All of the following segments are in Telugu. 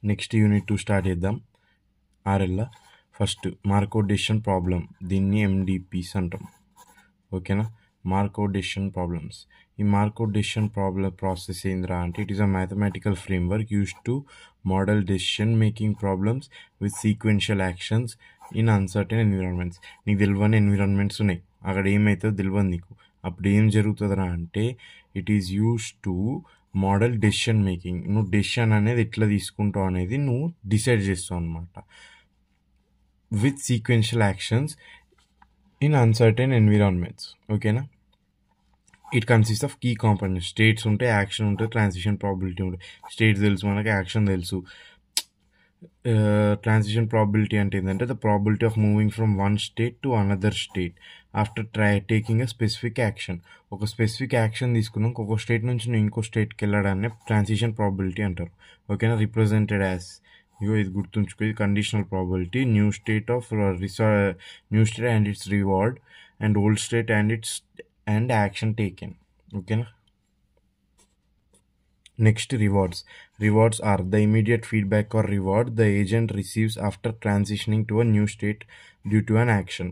నెక్స్ట్ యూనిట్ 2 స్టార్ట్ చేద్దాం. ఆర్ఎల్లా ఫస్ట్ మార్కౌట్ డెసిషన్ ప్రాబ్లం, దీన్ని ఎండిపిస్ అంటాం. ఓకేనా, మార్కౌట్ డెసిషన్ ప్రాబ్లమ్స్. ఈ మార్కౌట్ డెసిషన్ ప్రాబ్లం ప్రాసెస్ ఏంద్రా అంటే it is a mathematical framework used to model decision making problems with sequential actions in uncertain environments. నీకు తెలియని ఎన్విరాన్మెంట్స్ ఉన్నాయి, అక్కడ ఏమవుతుందో తెలియదు నీకు. అప్పుడు ఏం జరుగుతుందిరా అంటే it is used to model decision making. నువ్వు డెసిషన్ అనేది ఎట్లా తీసుకుంటావు అనేది నువ్వు డిసైడ్ చేస్తావు అనమాట with sequential actions in uncertain environments. ఓకేనా, it consist of key components. States ఉంటాయి, యాక్షన్ ఉంటుంది, ట్రాన్సిషన్ ప్రాబిలిటీ ఉంటుంది. స్టేట్స్ తెలుసు మనకి, యాక్షన్ తెలుసు. ట్రాన్సిషన్ ప్రాబిలిటీ అంటే ఏంటంటే the probability of moving from one state to another state after taking a specific action. ఒక స్పెసిఫిక్ యాక్షన్ తీసుకున్నాక ఒక స్టేట్ నుంచి నువ్వు ఇంకో స్టేట్కి వెళ్ళడాన్ని ట్రాన్సిషన్ ప్రాబిలిటీ అంటారు. ఓకేనా, రిప్రజెంటెడ్ యాజ్, ఇగో ఇది గుర్తుంచుకో, ఇది conditional probability. New state and its reward and old state and action taken. ఓకేనా, next rewards. Rewards are the immediate feedback or reward the agent receives after transitioning to a new state due to an action.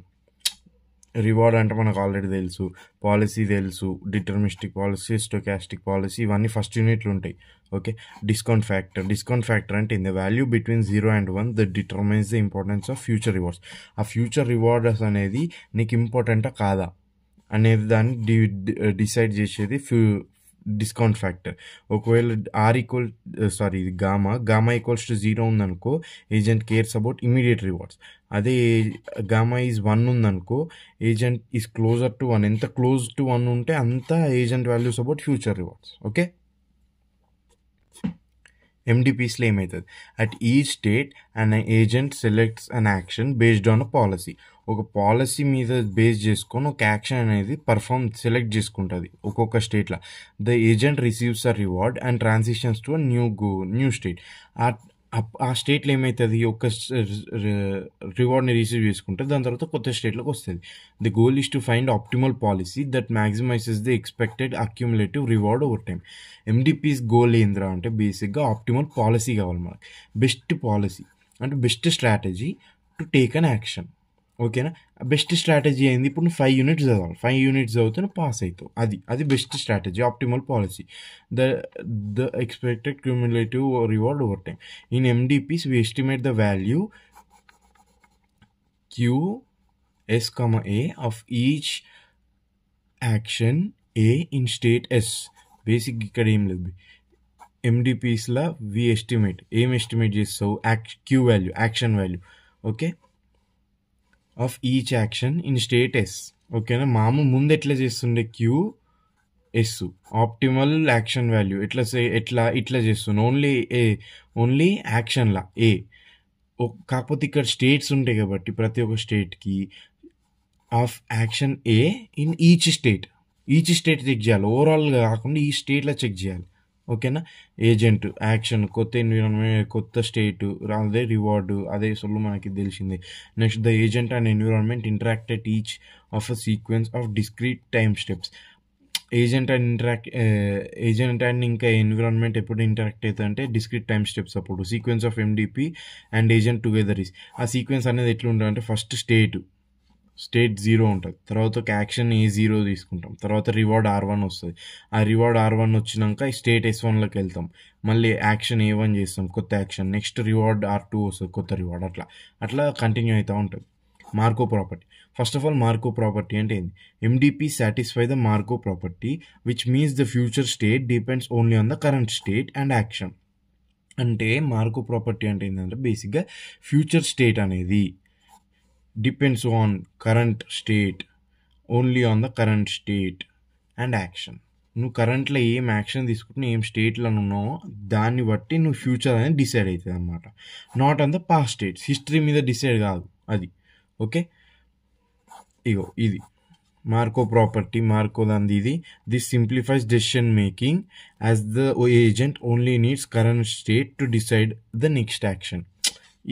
Reward అంటే మనకు ఆల్రెడీ తెలుసు, పాలసీ తెలుసు, డిటర్మినిస్టిక్ పాలసీ, స్టోకాస్టిక్ పాలసీ, ఇవన్నీ ఫస్ట్ యూనిట్లు ఉంటాయి. ఓకే, డిస్కౌంట్ ఫ్యాక్టర్ అంటే in the value between 0 and 1 that determines the importance of future rewards. ఆ ఫ్యూచర్ రివార్డ్స్ అనేది నీకు ఇంపార్టెంటా కాదా అనేది దాన్ని డిసైడ్ చేసేది డిస్కౌంట్ ఫ్యాక్టర్. ఒకవేళ గామా ఈక్వల్స్ టు 0 ఉందనుకో agent cares about immediate rewards. అదే గామా ఈజ్ 1 ఉందనుకో ఏజెంట్ ఈజ్ క్లోజర్ టు 1. ఎంత క్లోజ్ టు 1 ఉంటే అంత agent values about future rewards. Okay, ఎండిపిస్లో ఏమవుతుంది, అట్ ఈ state and agent selects an action based on a policy. ఒక పాలసీ మీద బేస్ చేసుకొని ఒక యాక్షన్ అనేది సెలెక్ట్ చేసుకుంటుంది ఒక్కొక్క స్టేట్లో. The agent receives a reward and transitions to new state. ఆ స్టేట్లో ఏమవుతుంది, ఒక రివార్డ్ని రిసీవ్ చేసుకుంటే దాని తర్వాత కొత్త స్టేట్లోకి వస్తుంది. The goal is to find optimal policy that maximizes the expected accumulative reward over time. MDPs goal ఏంద్రా అంటే బేసిక్గా ఆప్టిమల్ పాలసీ కావాలి మనకి. బెస్ట్ పాలసీ అంటే best strategy to take an action. ఓకేనా, బెస్ట్ స్ట్రాటజీ అయింది. ఇప్పుడు నువ్వు 5 యూనిట్స్ చదవాలి, 5 యూనిట్స్ చదివితే నువ్వు పాస్ అవుతావు. అది best strategy, optimal policy, the expected cumulative reward over time. In MDPs we estimate the value QS, A of each action A in state S. Basic ఇక్కడ ఏం లేదు, ఎండిపిస్లో వి ఎస్టిమేట్ చేస్తావు Q value, action value. Okay, of each action in state S. ఓకేనా, ముందు ఎట్లా చేస్తుండే QS ఆప్టిమల్ యాక్షన్ వాల్యూ ఇట్లా చేస్తుండే ఓన్లీ యాక్షన్లా ఏ. కాకపోతే ఇక్కడ స్టేట్స్ ఉంటాయి కాబట్టి ప్రతి ఒక్క స్టేట్కి of action A in each state check చేయాలి. ఓవరాల్గా కాకుండా ఈ స్టేట్లో చెక్ చేయాలి. ఓకేనా, ఏజెంట్ యాక్షన్, కొత్త ఎన్విరాన్మెంట్, కొత్త స్టేట్, అదే రివార్డు, అదే సొల్లు మనకి తెలిసిందే. Next the agent and environment interact at each of a sequence of discrete time steps. Agent and ఇంకా ఎన్విరాన్మెంట్ ఎప్పుడు ఇంటరాక్ట్ అవుతుంది అంటే డిస్క్రీట్ టైమ్ స్టెప్స్ అప్పుడు. Sequence of MDP and agent together is. ఆ సీక్వెన్స్ అనేది ఎట్లా ఉంటుంది అంటే ఫస్ట్ స్టేట్ 0 ఉంటుంది, తర్వాత ఒక యాక్షన్ A0 తీసుకుంటాం, తర్వాత రివార్డ్ R1 వస్తుంది. ఆ రివార్డ్ R1 వచ్చినాక స్టేట్ S1లోకి వెళ్తాం, మళ్ళీ యాక్షన్ A1 చేస్తాం, కొత్త యాక్షన్, నెక్స్ట్ రివార్డ్ R2 వస్తుంది, కొత్త రివార్డ్, అట్లా కంటిన్యూ అవుతూ ఉంటుంది. Marco property. First of all Marco property అంటే ఏంది? MDP satisfy the Marco property which means the future state depends only on the current state and action. అంటే మార్కో ప్రాపర్టీ అంటే ఏంటంటే బేసిక్గా ఫ్యూచర్ స్టేట్ అనేది depends on current state, only on the current state and action. నువ్వు కరెంట్లో ఏం యాక్షన్ తీసుకుంటున్నా, ఏం స్టేట్లో ఉన్నావో దాన్ని బట్టి నువ్వు ఫ్యూచర్ అనేది డిసైడ్ అవుతుంది అనమాట. Not on the past states, history మీద డిసైడ్ కాదు అది. ఓకే, ఇగో ఇది మార్కో ప్రాపర్టీ, ఇది. This simplifies decision making as the agent only needs current state to decide the next action.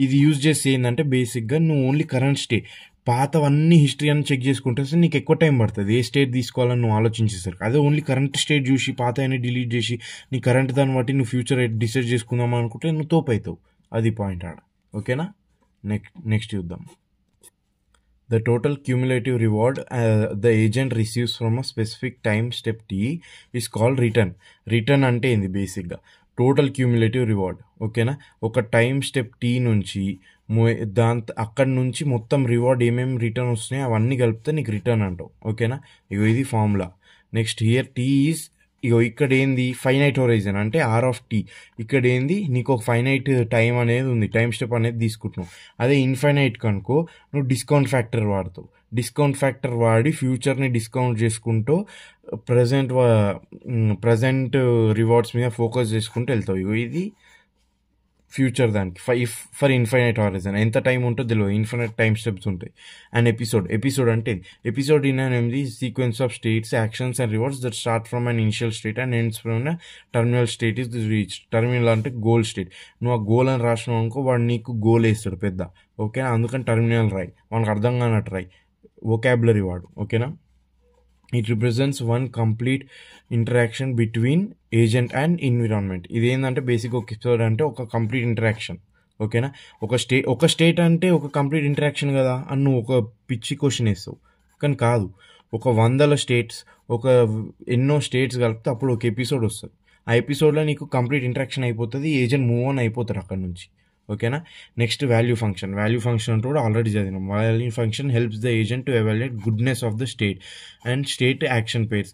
ఇది యూజ్ చేస్తే ఏంటంటే బేసిక్గా నువ్వు ఓన్లీ కరెంట్ స్టేట్ పాతవన్నీ హిస్టరీ అని చెక్ చేసుకుంటే అసలు నీకు ఎక్కువ టైం పడుతుంది ఏ స్టేట్ తీసుకోవాలని నువ్వు ఆలోచించేసరికి. అదే ఓన్లీ కరెంట్ స్టేట్ చూసి పాత అయినా డిలీట్ చేసి నీ కరెంట్ దాన్ని బట్టి నువ్వు ఫ్యూచర్ డిసైడ్ చేసుకుందాం అనుకుంటే నువ్వు తోపు అవుతావు. అది పాయింట్ ఆడ. ఓకేనా, నెక్స్ట్ చూద్దాం. The total cumulative reward the agent receives from a specific time step t is called return. Return అంటే ఏంది బేసిక్గా టోటల్ క్యూములేటివ్ రివార్డ్. ఓకేనా, ఒక టైం స్టెప్ టీ నుంచి అక్కడి నుంచి మొత్తం రివార్డ్ ఏమేమి రిటర్న్ వస్తున్నాయో అవన్నీ కలిపితే నీకు రిటర్న్ అంటావు. ఓకేనా, ఇగో ఇది formula. Next here T is ఇగో ఇక్కడ ఏంది ఫైనైట్ హొరైజన్ అంటే ఆర్ ఆఫ్ టీ. ఇక్కడ ఏంది నీకు ఒక ఫైనైట్ టైం అనేది ఉంది, టైం స్టెప్ అనేది తీసుకుంటున్నావు. అదే ఇన్ఫైనైట్ కనుకో నువ్వు డిస్కౌంట్ ఫ్యాక్టర్ వాడతావు. డిస్కౌంట్ ఫ్యాక్టర్ వాడి ఫ్యూచర్ని డిస్కౌంట్ చేసుకుంటూ ప్రజెంట్ రివార్డ్స్ మీద ఫోకస్ చేసుకుంటూ వెళ్తావు. ఇగో ఇది ఫ్యూచర్ దానికి ఫర్ ఇన్ఫైనైట్ హారిజన్ ఎంత టైం ఉంటుందో తెలియదు, ఇన్ఫైనైట్ టైం స్టెప్స్ ఉంటాయి. అండ్ ఎపిసోడ్ అంటే ఎపిసోడ్ ఇన్ అన్ ఏంది sequence of states actions and rewards that start from an initial state and ends from terminal state is reach. Terminal అంటే గోల్ స్టేట్. నువ్వు ఆ గోల్ అని రాసినావు అనుకో వాడు నీకు గోల్ వేస్తాడు పెద్ద. ఓకేనా, అందుకని టర్మినల్ రాయి, మనకు అర్థం కానట్టు రాయి, వొకాబులరీ వాడు. ఓకేనా, it represents one complete interaction between agent and environment. ఇదేంటంటే బేసిక్ ఒక ఎపిసోడ్ అంటే ఒక కంప్లీట్ ఇంటరాక్షన్. ఓకేనా, ఒక స్టేట్ అంటే ఒక కంప్లీట్ ఇంటరాక్షన్ కదా అని నువ్వు ఒక పిచ్చి క్వశ్చన్ వేస్తావు, కానీ కాదు. ఒక 100 స్టేట్స్ ఎన్నో స్టేట్స్ కలిపితే అప్పుడు ఒక ఎపిసోడ్ వస్తుంది. ఆ ఎపిసోడ్లో నీకు కంప్లీట్ ఇంటరాక్షన్ అయిపోతుంది, ఏజెంట్ మూవ్ ఆన్ అయిపోతారు అక్కడ నుంచి. ఓకేనా, next value function. Value function అంటే కూడా ఆల్రెడీ చదివినాం. Value function helps the agent to evaluate goodness of the state and state action pairs.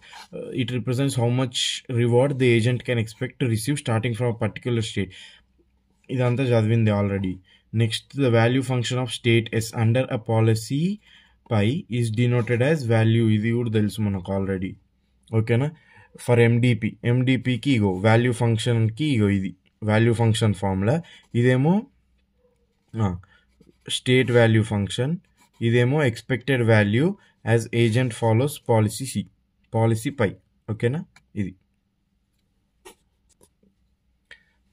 It represents how much reward the agent can expect to receive starting from a particular state. ఇదంతా చదివింది already. Next the value function of state S under a policy pi is denoted as value. ఇది కూడా తెలుసు మనకు ఆల్రెడీ. ఓకేనా, ఫర్ ఎండిపికి ఇగో వాల్యూ ఫంక్షన్కి ఇగో ఇది వాల్యూ ఫంక్షన్ ఫార్ములా. ఇదేమో స్టేట్ వాల్యూ ఫంక్షన్, ఇదేమో expected value as agent follows policy pi. ఓకేనా, ఇది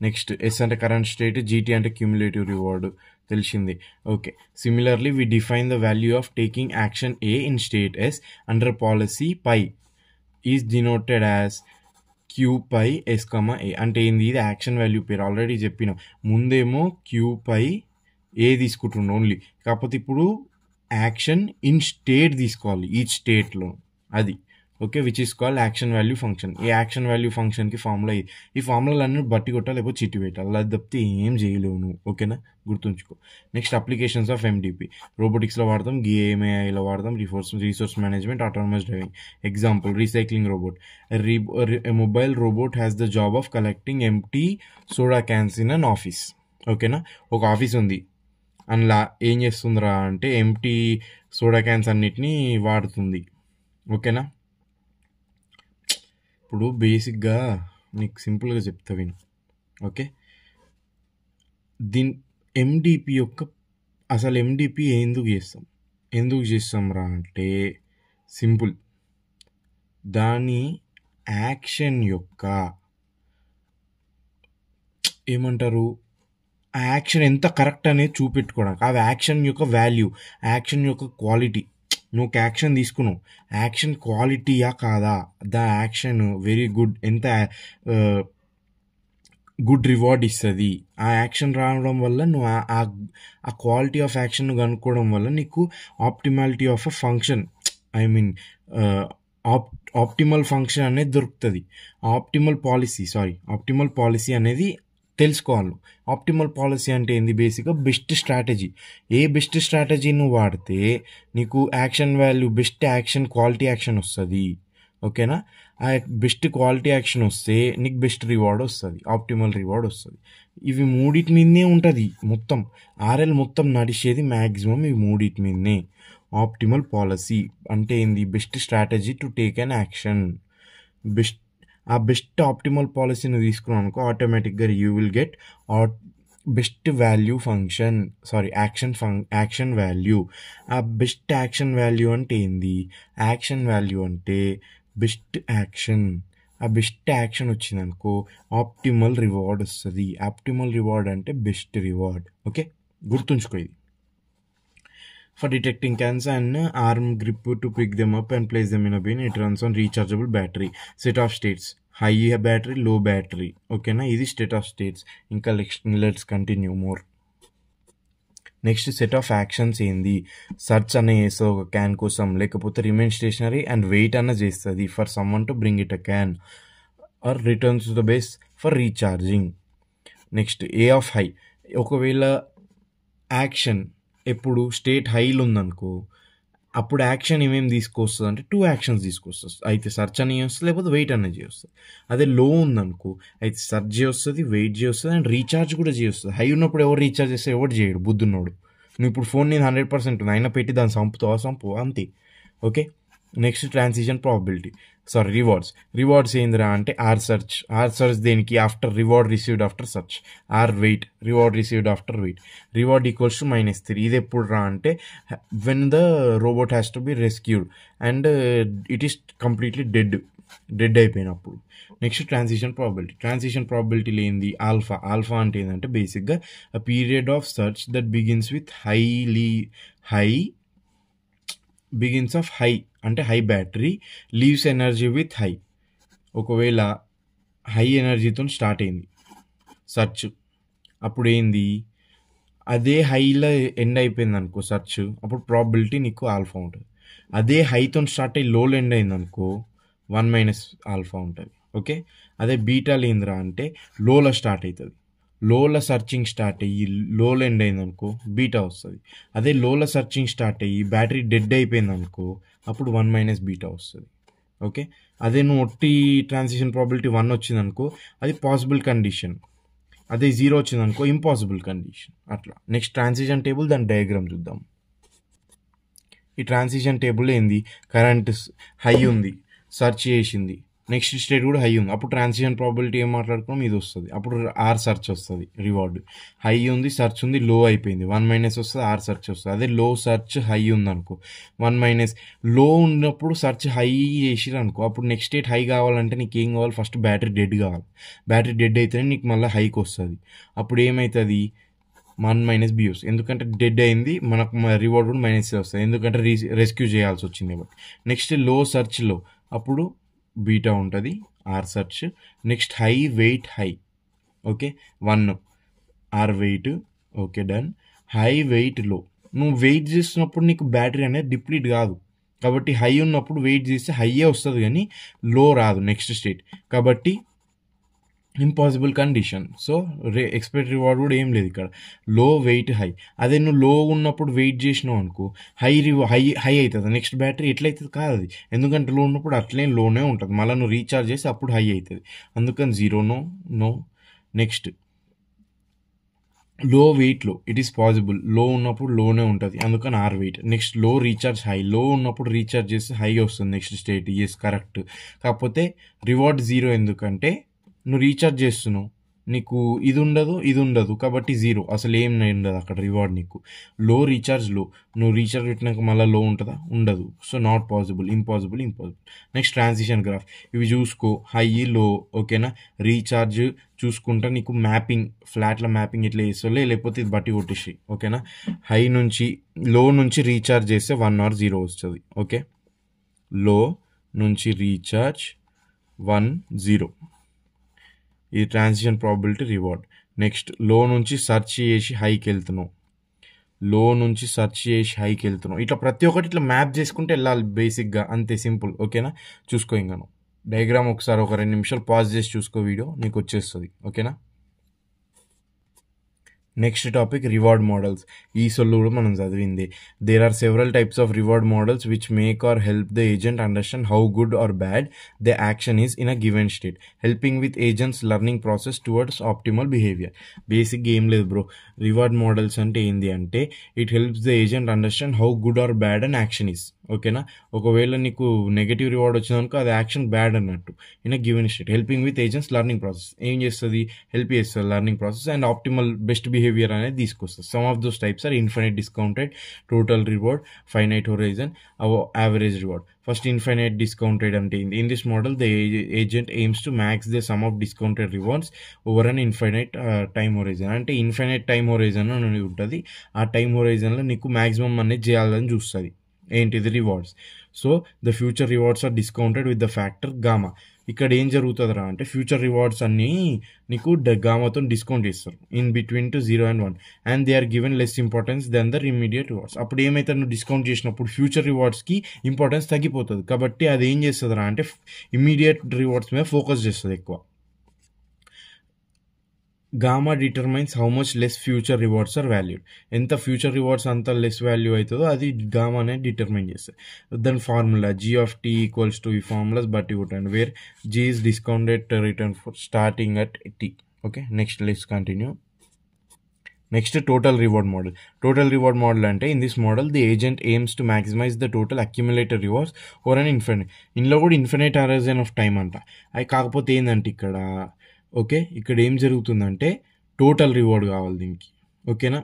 నెక్స్ట్ ఎస్ అంటే కరెంట్ స్టేట్, జీటీ అంటే క్యూములేటివ్ రివార్డ్ తెలిసింది. Okay, similarly we define the value of taking action A in state S under policy pi is denoted as Q pi S comma A. అంటే ఏంది, ఇది యాక్షన్ వాల్యూ పేరు ఆల్రెడీ చెప్పిన. ముందేమో క్యూ పై ఏ తీసుకుంటుండే ఓన్లీ, కాకపోతే ఇప్పుడు యాక్షన్ ఇన్ స్టేట్ తీసుకోవాలి ఈచ్ స్టేట్లో, అది. Okay, which is called action value function. ఈ యాక్షన్ వాల్యూ ఫంక్షన్కి ఫార్ములా ఇది. ఈ ఫార్ములాలన్నీ బట్టి కొట్టాలి, లేకపోతే చిట్టి పెట్టాలి, అది తప్పితే ఏం చేయలేవు నువ్వు. ఓకేనా, గుర్తుంచుకో. Next applications of MDP. రోబోటిక్స్లో వాడతాం, GAMAIలో వాడతాం, resource management, autonomous driving. Example recycling robot. Mobile robot has the job of collecting empty soda cans in an office. ఓకేనా, ఒక ఆఫీస్ ఉంది, అందులో ఏం చేస్తుందిరా అంటే ఎంప్టీ సోడా క్యాన్స్ అన్నిటినీ వాడుతుంది. ఓకేనా, ఇప్పుడు బేసిక్గా నీకు సింపుల్గా చెప్తా విను. ఓకే, ఎండిపి అసలు ఎండిపి ఎందుకు చేస్తాం రా అంటే సింపుల్, దాని యాక్షన్ యొక్క ఏమంటారు, ఆ యాక్షన్ ఎంత కరెక్ట్ అనేది చూపెట్టుకోవడానికి, ఆ యాక్షన్ యొక్క వాల్యూ, యాక్షన్ యొక్క క్వాలిటీ. నువ్వు ఒక యాక్షన్ తీసుకున్నావు, యాక్షన్ క్వాలిటీయా కాదా, ద యాక్షన్ వెరీ గుడ్, ఎంత గుడ్ రివార్డ్ ఇస్తుంది. ఆ యాక్షన్ రావడం వల్ల నువ్వు ఆ క్వాలిటీ ఆఫ్ యాక్షన్ కనుక్కోవడం వల్ల నీకు optimality of a function, I mean optimal function అనేది దొరుకుతుంది. ఆప్టిమల్ పాలసీ అనేది తెలుసుకోవాలి. ఆప్టిమల్ పాలసీ అంటే ఏంది, బేసిక్గా బెస్ట్ స్ట్రాటజీ. ఏ బెస్ట్ స్ట్రాటజీ నువ్వు వాడితే నీకు action value, best action, quality action వస్తుంది. ఓకేనా, ఆ బెస్ట్ క్వాలిటీ యాక్షన్ వస్తే నీకు బెస్ట్ రివార్డ్ వస్తుంది, ఆప్టిమల్ రివార్డ్ వస్తుంది. ఇవి మూడింటి మీదనే ఉంటుంది మొత్తం, RL మొత్తం నడిచేది మ్యాక్సిమం ఇవి మూడింటి మీదనే. ఆప్టిమల్ పాలసీ అంటే ఏంది, best strategy to take an action. ఆ బెస్ట్ ఆప్టిమల్ పాలసీని తీసుకున్నాం అనుకో, ఆటోమేటిక్గా you will get best value function, action value. ఆ బెస్ట్ యాక్షన్ వాల్యూ అంటే ఏంది, యాక్షన్ వాల్యూ అంటే బెస్ట్ యాక్షన్. ఆ బెస్ట్ యాక్షన్ వచ్చిందనుకో ఆప్టిమల్ రివార్డ్ వస్తుంది. ఆప్టిమల్ రివార్డ్ అంటే బెస్ట్ రివార్డ్. ఓకే, గుర్తుంచుకో ఇది. for detecting cans and arm grip to pick them up and place them in a bin. It runs on rechargeable battery. Set of states: high battery, low battery. Okay na, ఇది state of states. ఇంకా let's continue more. Next set of actions ఏంది? సర్చ్ అన్న చేస్తుంది ఒక క్యాన్ కోసం, లేకపోతే రిమైన్ స్టేషనరీ అండ్ వెయిట్ అన్న చేస్తుంది for someone to bring it a can, or returns to the base for recharging. Next A of high. ఒకవేళ యాక్షన్ ఎప్పుడు స్టేట్ హైలో ఉందనుకో, అప్పుడు యాక్షన్ ఏమేమి తీసుకొస్తుంది అంటే 2 యాక్షన్స్ తీసుకొస్తుంది. అయితే సర్చ్ అని చేస్తుంది, లేకపోతే వెయిట్ అనేది చేస్తుంది. అదే లో ఉందనుకో, అయితే సర్చ్ చేస్తుంది, వెయిట్ చేస్తుంది అండ్ రీఛార్జ్ కూడా చేస్తుంది. హై ఉన్నప్పుడు ఎవరు రీఛార్జ్ చేస్తే ఎవరు చేయడు, బుద్ధున్నాడు. నువ్వు ఇప్పుడు ఫోన్ నేను 100% ఉంది, అయినా పెట్టి దాన్ని సంపు అంతే. Okay, next transition probability, sorry rewards ఏందిరా అంటే ఆర్ సర్చ్ దేనికి? After reward received after search. R wait, reward received after wait. Reward equals to -3. ఇది ఎప్పుడు రా అంటే when the robot has to be rescued and it is completely dead అయిపోయినప్పుడు. నెక్స్ట్ ట్రాన్సిషన్ ప్రాబబిలిటీ లేనిది ఆల్ఫా అంటే ఏంటంటే బేసిక్గా a period of search that begins with high అంటే high battery, leaves energy with high. ఒకవేళ హై ఎనర్జీతో స్టార్ట్ అయింది సర్చ్, అప్పుడు ఏంది, అదే హైలో ఎండ్ అయిపోయింది అనుకో సర్చ్, అప్పుడు ప్రాబబిలిటీ నీకు ఆల్ఫా ఉంటుంది. అదే హైతో స్టార్ట్ అయ్యి లోలో ఎండ్ అయింది అనుకో 1 - ఆల్ఫా ఉంటుంది. ఓకే, అదే బీటా లేదురా అంటే లోలో స్టార్ట్ అవుతుంది. లోల సర్చింగ్ స్టార్ట్ అయ్యి లోలో ఎండ్ అయింది అనుకో బీటా వస్తుంది. అదే లోల సర్చింగ్ స్టార్ట్ అయ్యి బ్యాటరీ డెడ్ అయిపోయింది అనుకో అప్పుడు 1 - బీటా వస్తుంది. ఓకే, అదే నువ్వు ఒట్టి ట్రాన్సిషన్ ప్రాబిలిటీ 1 వచ్చింది అనుకో అది పాసిబుల్ కండిషన్, అదే 0 వచ్చింది అనుకో ఇంపాసిబుల్ కండిషన్. అట్లా. నెక్స్ట్ ట్రాన్సిషన్ టేబుల్, దాని డయాగ్రామ్ చూద్దాం. ఈ ట్రాన్సిషన్ టేబుల్ ఏంది, కరెంట్ హై ఉంది, సర్చ్ చేసింది, నెక్స్ట్ స్టేట్ కూడా హై ఉంది, అప్పుడు ట్రాన్సిషన్ ప్రాబిలిటీ ఏం మాట్లాడుకున్నాం ఇది వస్తుంది. అప్పుడు ఆర్ సర్చ్ వస్తుంది, రివార్డ్ హై ఉంది, సర్చ్ ఉంది, లో అయిపోయింది 1 - వస్తుంది, ఆర్ సర్చ్ వస్తుంది. అదే లో సర్చ్ హై ఉంది అనుకో 1 - లో ఉన్నప్పుడు సర్చ్ హై చేసిరు అనుకో అప్పుడు నెక్స్ట్ స్టేట్ హై కావాలంటే నీకు ఏం కావాలి, ఫస్ట్ బ్యాటరీ డెడ్ కావాలి. బ్యాటరీ డెడ్ అయితేనే నీకు మళ్ళీ హైకి వస్తుంది. అప్పుడు ఏమవుతుంది 1 - బి వస్తుంది, ఎందుకంటే డెడ్ అయింది, మనకు రివార్డ్ కూడా -C వస్తుంది, ఎందుకంటే రెస్క్యూ చేయాల్సి వచ్చింది కాబట్టి. నెక్స్ట్ లో సర్చ్లో అప్పుడు బీటా ఉంటుంది, or search. Next high wait high, okay 1 or wait, okay done. High wait low, నువ్వు వెయిట్ చేస్తున్నప్పుడు నీకు బ్యాటరీ అనేది డిప్లీట్ కాదు, కాబట్టి హై ఉన్నప్పుడు వెయిట్ చేస్తే హైయే వస్తుంది కానీ లో రాదు నెక్స్ట్ స్టేట్, కాబట్టి impossible condition. So expect reward కూడా ఏం లేదు ఇక్కడ, లో వెయిట్ హై. అదే నువ్వు లో ఉన్నప్పుడు వెయిట్ చేసినావు అనుకో హై అవుతుంది, నెక్స్ట్ బ్యాటరీ ఎట్లయితుంది కాదు అది, ఎందుకంటే లో ఉన్నప్పుడు అట్లే లోనే ఉంటుంది, మళ్ళీ నువ్వు రీఛార్జ్ చేసి అప్పుడు హై అవుతుంది, అందుకని 0 నో. నెక్స్ట్ లో వెయిట్లో ఇట్ ఈస్ పాసిబుల్, లో ఉన్నప్పుడు లోనే ఉంటుంది, అందుకని ఆర్ వెయిట్. నెక్స్ట్ లో రీఛార్జ్ హై, లో ఉన్నప్పుడు రీఛార్జ్ చేస్తే హై వస్తుంది నెక్స్ట్ స్టేట్, ఎస్ కరెక్ట్. కాకపోతే రివార్డ్ 0 ఎందుకంటే నువ్వు రీఛార్జ్ చేస్తున్నావు, నీకు ఇది ఉండదు కాబట్టి 0, అసలు ఏం ఉండదు అక్కడ రివార్డ్ నీకు. లో రీఛార్జ్ లో, నువ్వు రీఛార్జ్ పెట్టినాక మళ్ళీ లో ఉంటుందా, ఉండదు. So not possible, impossible. Next transition graph, ఇవి చూసుకో, హై లో, ఓకేనా. రీఛార్జ్ చూసుకుంటా నీకు మ్యాపింగ్, ఫ్లాట్ల మ్యాపింగ్ ఇట్లా చేస్తలే, లేకపోతే ఇది బట్టి కొట్టేసి, ఓకేనా. హై నుంచి లో నుంచి రీఛార్జ్ చేస్తే 1 or 0 వస్తుంది, ఓకే. లో నుంచి రీఛార్జ్ 1 0, ఇది ట్రాన్సిషన్ ప్రాబబిలిటీ రివార్డ్. నెక్స్ట్ లో నుంచి సెర్చ్ చేసి హైకి వెళ్తున్నావు, ఇట్లా ప్రతి ఒక్కటి ఇట్లా మ్యాప్ చేసుకుంటే వెళ్ళాలి బేసిక్గా, అంతే సింపుల్, ఓకేనా. చూసుకో ఇంకా డయాగ్రామ్ ఒకసారి ఒక 2 నిమిషాలు పాజ్ చేసి చూసుకో, వీడియో నీకు వచ్చేస్తుంది, ఓకేనా. Next topic reward models. ఈ సొల్లు కూడా మనం చదివింది. There are several types of reward models which make or help the agent understand how good or bad the action is in a given state, helping with agent's learning process towards optimal behaviour. బేసిక్గా ఏం లేదు బ్రో, రివార్డ్ మోడల్స్ అంటే ఏంది అంటే it helps the agent understand how good or bad an action is, ఓకేనా. ఒకవేళ నీకు నెగటివ్ రివార్డ్ వచ్చిందనుకో అది యాక్షన్ బ్యాడ్ అన్నట్టు in a given state. Helping with agents learning process ఏం చేస్తుంది, హెల్ప్ చేస్తుంది learning process and optimal best behaviour అనేది తీసుకొస్తుంది. Sum of those types are infinite discounted, total reward, finite horizon, average reward. First infinite discounted అంటే in this model the agent aims to max the sum of discounted rewards over an infinite time horizon. అంటే ఇన్ఫైనైట్ టైమ్ హొరైజన్ అనేది ఉంటుంది. ఆ టైమ్ హొరైజన్లో నీకు మ్యాక్సిమం అనేది చేయాలని చూస్తుంది. ఏంటిది rewards. So the future rewards are discounted with the factor gamma. ఇక్కడ ఏం జరుగుతుందిరా అంటే ఫ్యూచర్ రివార్డ్స్ అన్నీ నీకు గామాతో డిస్కౌంట్ చేస్తారు in between to 0 and 1 and they are given less importance than the immediate rewards. అప్పుడు ఏమైతే నువ్వు డిస్కౌంట్ చేసినప్పుడు ఫ్యూచర్ రివార్డ్స్కి ఇంపార్టెన్స్ తగ్గిపోతుంది. కాబట్టి అది ఏం చేస్తుందిరా అంటే ఇమీడియట్ రివార్డ్స్ మీద ఫోకస్ చేస్తుంది ఎక్కువ. Gamma determines how much less future rewards are valued. ఎంత ఫ్యూచర్ రివార్డ్స్ అంత లెస్ వాల్యూ అవుతుందో అది గామా అనేది డిటర్మైన్ చేస్తుంది. దాని formula G of T equals to ఈ ఫార్ములాస్ బట్టి కొట్టండి where G is discounted return for starting at T. Okay, next let's continue. Next total reward model. Total reward model అంటే in this model the agent aims to maximise the total accumulated rewards or an infinite. ఇందులో కూడా ఇన్ఫినైట్ హొరైజన్ ఆఫ్ టైం అంట. అది కాకపోతే ఏంటంటే ఇక్కడ ఓకే ఇక్కడ ఏం జరుగుతుందంటే టోటల్ రివార్డ్ కావాలి దీనికి. ఓకేనా,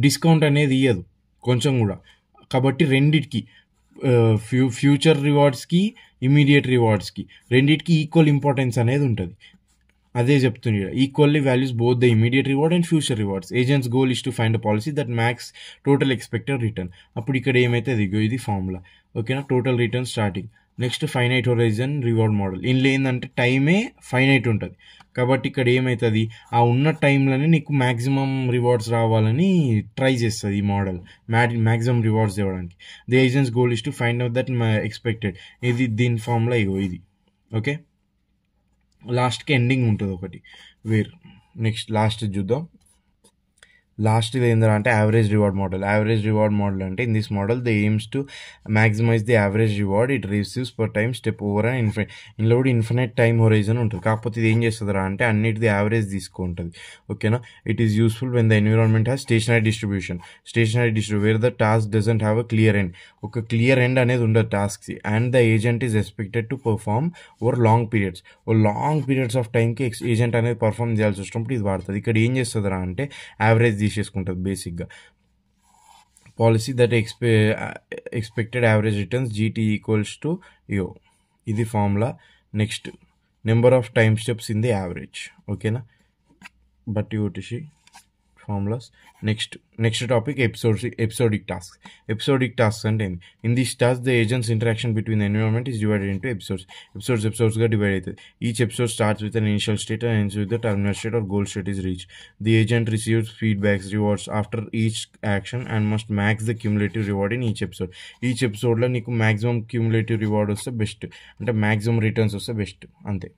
డిస్కౌంట్ అనేది ఇయ్యదు కొంచెం కూడా. కాబట్టి రెండిటికి ఫ్యూచర్ రివార్డ్స్కి ఇమీడియట్ రివార్డ్స్కి రెండిటికి ఈక్వల్ ఇంపార్టెన్స్ అనేది ఉంటుంది. అదే చెప్తుంది equally values both the immediate reward and future rewards. Agents goal is to find a policy that max total expected return. అప్పుడు ఇక్కడ ఏమైతే ఇది ఫార్ములా. ఓకేనా, total return starting. Next finite horizon reward model. ఇందులో ఏంటంటే టైమే ఫైనైట్ ఉంటుంది. కాబట్టి ఇక్కడ ఏమవుతుంది ఆ ఉన్న టైంలోనే నీకు మ్యాక్సిమం రివార్డ్స్ రావాలని ట్రై చేస్తుంది ఈ మోడల్ మ్యాక్సిమం రివార్డ్స్ ఇవ్వడానికి. The agent's goal is to find out that expected. ఇది దీని ఫార్ములా ఇది. ఓకే, లాస్ట్కి ఎండింగ్ ఉంటుంది ఒకటి వేర్. నెక్స్ట్ లాస్ట్ చూద్దాం. లాస్ట్ ఏంటంటే అంటే average reward model. Average reward model అంటే in this model the aims to maximise the average reward it receives per time step over and infinite. ఇందులో కూడా ఇన్ఫినైట్ టైమ్ హొరైజన్ ఉంటుంది. కాకపోతే ఇది ఏం చేస్తుందిరా అంటే అన్నిటిది యావరేజ్ తీసుకుంటుంది. ఓకేనా, it is useful when the environment has stationary distribution where the task doesn't have a clear end. ఒక క్లియర్ ఎండ్ అనేది ఉండదు టాస్క్కి. And the agent is expected to perform over long periods. Long periods of టైంకి ఏజెంట్ అనేది పర్ఫార్మ్ చేయాల్సి వచ్చినప్పుడు ఇది వాడుతుంది. ఇక్కడ ఏం చేస్తుందిరా అంటే యావరేజ్ తీసేసుకుంటుంది బేసిక్గా. Policy that expected average returns GT equals to ఇది formula. Next number of time steps in the average. ఓకేనా, బట్టి formulas. Next topic episodic task. Episodic task అంటే ఏంటి? In this task the agent's interaction between the environment is divided into ఎపిసోడ్స్గా డివైడ్ అవుతుంది. Each episode starts with an initial state and ends with the terminal state or goal state is reach. The agent receives feedbacks rewards after each action and must max the cumulative reward in each episode. Each ఎపిసోడ్లో నీకు మ్యాక్సిమం క్యూములేటివ్ రివార్డ్ వస్తే బెస్ట్, అంటే మ్యాక్సిమం రిటర్న్స్ వస్తే బెస్ట్ అంతే.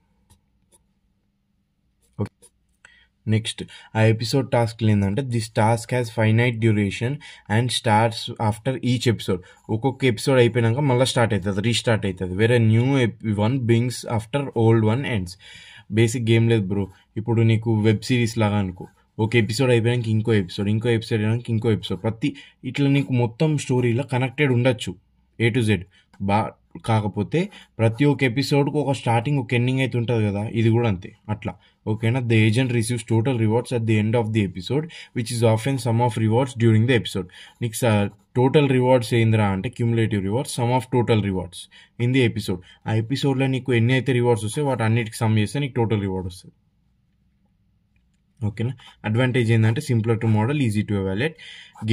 నెక్స్ట్ ఆ ఎపిసోడ్ టాస్క్లు ఏంటంటే this task has finite duration and starts after each episode. ఒక్కొక్క ఎపిసోడ్ అయిపోయినాక మళ్ళీ స్టార్ట్ అవుతుంది, రీస్టార్ట్ అవుతుంది. వేరే new one begins after old one ends. Basic game లేదు బ్రో. ఇప్పుడు నీకు వెబ్ సిరీస్ లాగా అనుకో, ఒక ఎపిసోడ్ అయిపోయాక ఇంకో ఎపిసోడ్ అయిపోయాక ఇంకో ఎపిసోడ్ ఇట్లా నీకు మొత్తం స్టోరీలో కనెక్టెడ్ ఉండొచ్చు A to Z. కాకపోతే ప్రతి ఒక్క ఎపిసోడ్కి ఒక స్టార్టింగ్ ఒక ఎండింగ్ అయితే ఉంటుంది కదా, ఇది కూడా అంతే అట్లా. ఓకేనా, the agent receives total rewards at the end of the episode which is often sum of rewards during the episode. నీకు టోటల్ రివార్డ్స్ ఏందిరా అంటే cumulative rewards sum of total rewards in the episode. ఆ ఎపిసోడ్లో నీకు ఎన్ని అయితే రివార్డ్స్ వస్తాయి వాటి అన్నిటికి సమ్ చేస్తే నీకు టోటల్ రివార్డ్ వస్తుంది. ఓకేనా, అడ్వాంటేజ్ ఏంటంటే simpler to model, easy to evaluate.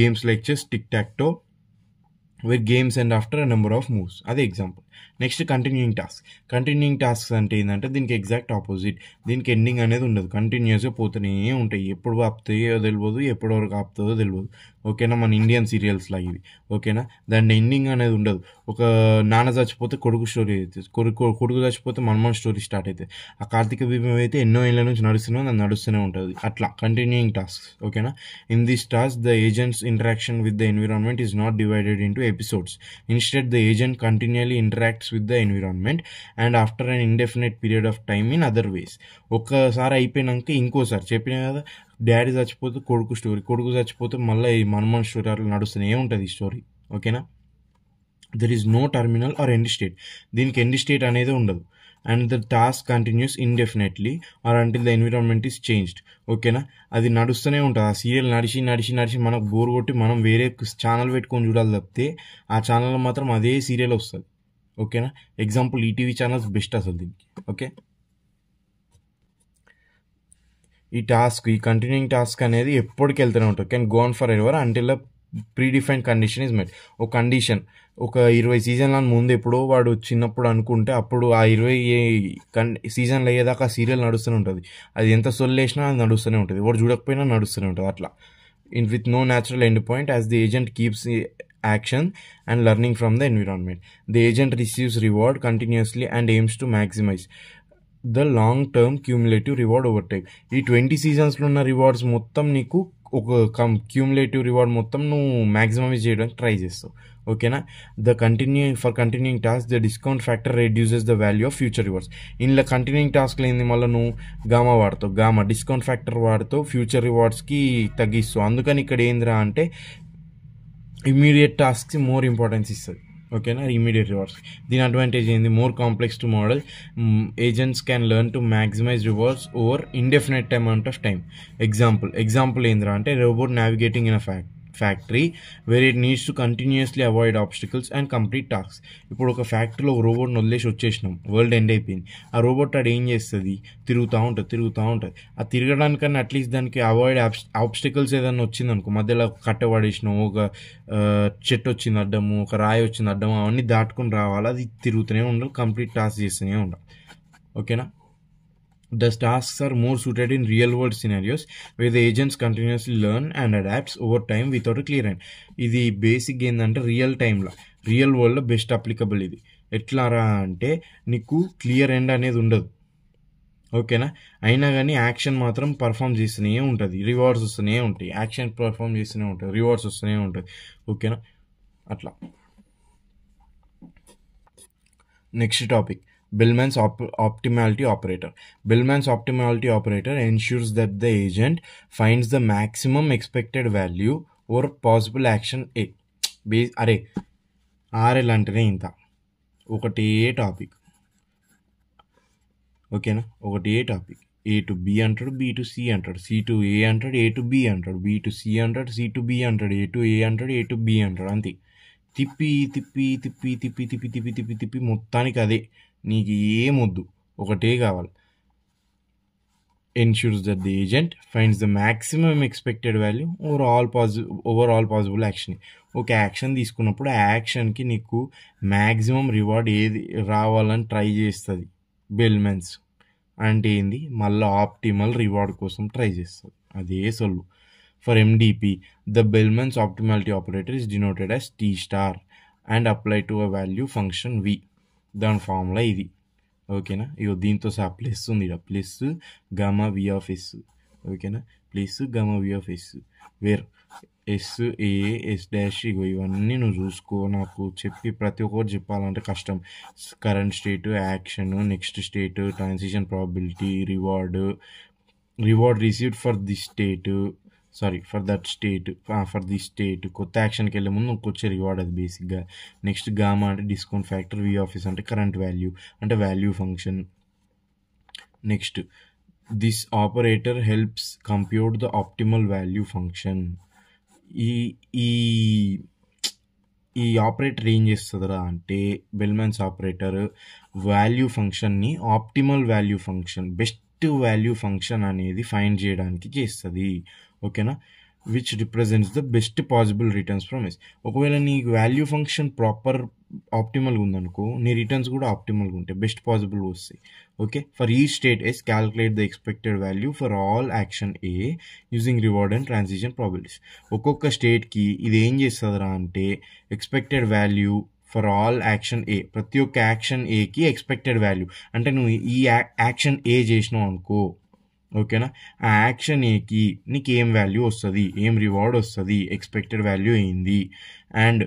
Games like chess, tic tac toe with games and after a number of moves. అదే ఎగ్జాంపుల్. నెక్స్ట్ కంటిన్యూయింగ్ టాస్క్స్ అంటే ఏంటంటే దీనికి ఎగ్జాక్ట్ ఆపోజిట్. దీనికి ఎండింగ్ అనేది ఉండదు, కంటిన్యూస్గా పోతూనే ఉంటాయి. ఎప్పుడు ఆపుతాయో తెలియదు, ఎప్పటి వరకు ఆపుతుందో తెలియదు. ఓకేనా, మన ఇండియన్ సీరియల్స్ లాగా ఇవి. ఓకేనా, దాని ఎండింగ్ అనేది ఉండదు. ఒక నాన్న చచ్చిపోతే కొడుకు స్టోరీ అవుతుంది, కొడుకు చచ్చిపోతే మన స్టోరీ స్టార్ట్ అవుతుంది. ఆ కార్తీక దీపం అయితే ఎన్నో ఏళ్ళ నుంచి నడుస్తూనే ఉంటుంది. అట్లా కంటిన్యూయింగ్ టాస్క్స్. ఓకేనా, in this task the agent's interaction with the environment is naught divided into episodes. Instead the agent continually interacts with the environment and after an indefinite period of time in other ways. ఒక్కసారి అయిపోయినాక ఇంకోసారి చెప్పిన కదా, డాడీ చచ్చిపోతే కొడుకు చచ్చిపోతే మళ్ళీ మన స్టోరీ అట్లా నడుస్తూనే ఉంటుంది ఈ స్టోరీ. ఓకేనా, there is no terminal or end state. దీనికి ఎండ్ స్టేట్ అనేది ఉండదు. And the task continues indefinitely or until the environment is changed. ఓకేనా, అది నడుస్తూనే ఉంటుంది. ఆ సీరియల్ నడిచి నడిచి నడిచి మనకు బోర్ కొట్టి మనం వేరే ఛానల్ పెట్టుకొని చూడాలి తప్పితే ఆ ఛానల్లో మాత్రం అదే సీరియల్ వస్తుంది. ఓకేనా, ఎగ్జాంపుల్ ఈటీవీ ఛానల్స్ బెస్ట్ అసలు దీనికి. ఓకే, ఈ కంటిన్యూయింగ్ టాస్క్ అనేది ఎప్పటికి వెళ్తూనే ఉంటుంది. Can go on forever until predefined condition is met. ఒక కండిషన్ ఒక 20 సీజన్ల ముందు ఎప్పుడో వాడు చిన్నప్పుడు అనుకుంటే అప్పుడు ఆ 20 సీజన్లు అయ్యేదాకా ఆ సీరియల్ నడుస్తూనే ఉంటుంది. అది ఎంత సొల్లేసినా అది నడుస్తూనే ఉంటుంది, వాడు చూడకపోయినా నడుస్తూనే ఉంటుంది. అట్లా with no natural end point as the agent keeps action and learning from the environment. The agent receives reward continuously and aims to maximize the long term cumulative reward over time. ఈ 20 సీజన్స్లో ఉన్న రివార్డ్స్ మొత్తం నీకు ఒక క్యూములేటివ్ రివార్డ్ మొత్తం నువ్వు మ్యాక్సిమైజ్ చేయడానికి ట్రై చేస్తావు. ఓకేనా, continuing task the discount factor reduces the value of future rewards. ఇందులో కంటిన్యూయింగ్ టాస్క్లో ఏంది, మళ్ళీ నువ్వు గామా వాడతావు, డిస్కౌంట్ ఫ్యాక్టర్ వాడుతావు, ఫ్యూచర్ రివార్డ్స్కి తగ్గిస్తావు. అందుకని ఇక్కడ ఏందిరా అంటే ఇమీడియట్ టాస్క్కి మోర్ ఇంపార్టెన్స్ ఇస్తుంది. ఓకేనా, ఇమీడియట్ రివార్డ్స్. దీని అడ్వాంటేజ్ ఏంది, more complex to model. Agents can learn to maximise rewards over indefinite amount of time. Example ఏంద్రా అంటే robot navigating in a factory where it needs to continuously avoid obstacles and complete task. ఇప్పుడు ఒక ఫ్యాక్టరీలో ఒక రోబోట్ని వదిలేసి వచ్చేసినాం, వరల్డ్ ఎండ్ అయిపోయింది. ఆ రోబోట్ అది ఏం చేస్తుంది, తిరుగుతూ ఉంటుంది. ఆ తిరగడానికన్నా అట్లీస్ట్ దానికి అవాయిడ్ ఆబ్స్టికల్స్ ఏదైనా వచ్చిందనుకో, మధ్యలో కట్టబడేసినాం, ఒక చెట్టు వచ్చింది అడ్డము, ఒక రాయి వచ్చింది అడ్డము, అవన్నీ దాటుకుని రావాలి. అది తిరుగుతూనే ఉండాలి, కంప్లీట్ టాస్క్ చేస్తూనే ఉండాలి. ఓకేనా, the tasks are more suited in real world scenarios where the agents continuously learn and adapts over time without a clear end. ఇది బేసిక్ ఏంటంటే రియల్ వరల్డ్లో బెస్ట్ అప్లికబుల్. ఇది ఎట్లా రా అంటే నీకు క్లియర్ ఎండ్ అనేది ఉండదు. ఓకేనా, అయినా కానీ యాక్షన్ మాత్రం పర్ఫామ్ చేస్తూనే ఉంటుంది, రివార్డ్స్ వస్తూనే ఉంటాయి. యాక్షన్ పర్ఫామ్ చేస్తూనే ఉంటుంది, రివార్డ్స్ వస్తూనే ఉంటుంది. ఓకేనా, అట్లా. Next topic, Bellman's optimality operator. Bellman's optimality operator ensures that the agent finds the maximum expected value or possible action A. అరే ఆర్ఎల్ అంటేనే ఇంత ఒకటే టాపిక్. ఓకేనా, ఒకటే టాపిక్. A to B అంటాడు, B to C అంటాడు, C to A అంటాడు, A to B అంటాడు, B to C అంటాడు, C to B అంటాడు, A to A అంటాడు, A to B అంటాడు. అంతే, తిప్పి తిప్పి తిప్పి తిప్పి తిప్పి తిప్పి తిప్పి తిప్పి మొత్తానికి అదే. నీకు ఏమొద్దు, ఒకటే కావాలి. ensures that the agent finds the maximum expected value over all possible action. ఒక యాక్షన్ తీసుకున్నప్పుడు ఆ యాక్షన్కి నీకు మ్యాక్సిమం రివార్డ్ ఏది రావాలని ట్రై చేస్తుంది. బెల్మెన్స్ అంటే ఏంది, మళ్ళీ ఆప్టిమల్ రివార్డ్ కోసం ట్రై చేస్తుంది. అదే సొల్లు. For MDP the Bellman's optimality operator is denoted as T star and apply to a value function V. దాని ఫార్ములా ఇది. ఓకేనా, ఇగో దీంతో సహా ప్లస్ ఉంది ఇక్కడ, plus gamma V of S. ఓకేనా, plus gamma V of S where S A S dash. ఇగో ఇవన్నీ నువ్వు చూసుకో, నాకు చెప్పి ప్రతి ఒక్కటి చెప్పాలంటే కష్టం. Current state, action, next state, transition probability, reward received for the state, for the state. కొత్త యాక్షన్కి వెళ్ళే ముందు వచ్చే రివార్డ్ అది బేసిక్గా. నెక్స్ట్ గామా అంటే డిస్కౌంట్ ఫ్యాక్టర్, వి ఆఫీస్ అంటే కరెంట్ వాల్యూ అంటే value function. Next this operator helps compute the optimal value function. ఈ ఆపరేటర్ ఏం చేస్తుందిరా అంటే, బెల్మెన్స్ ఆపరేటర్ వాల్యూ ఫంక్షన్ని optimal value function, best value function అనేది ఫైండ్ చేయడానికి చేస్తుంది. ఓకేనా, which represents the best possible returns from S. ఒకవేళ నీ వాల్యూ ఫంక్షన్ ప్రాపర్ ఆప్టిమల్గా ఉందనుకో, నీ రిటర్న్స్ కూడా ఆప్టిమల్గా ఉంటాయి, బెస్ట్ పాసిబుల్ వస్తాయి. ఓకే, ఫర్ ఈ state S calculate the expected value for all action A using reward and transition probabilities. ఒక్కొక్క స్టేట్కి ఇది ఏం చేస్తుందిరా అంటే, expected value for all action A, ప్రతి ఒక్క యాక్షన్ ఏకి ఎక్స్పెక్టెడ్ వాల్యూ అంటే నువ్వు ఈ యాక్షన్ ఏ చేసినావు అనుకో. ఓకేనా, ఆ యాక్షన్ ఏకి నీకు ఏం వాల్యూ వస్తుంది, ఏం రివార్డ్ వస్తుంది, ఎక్స్పెక్టెడ్ వాల్యూ ఏంది, అండ్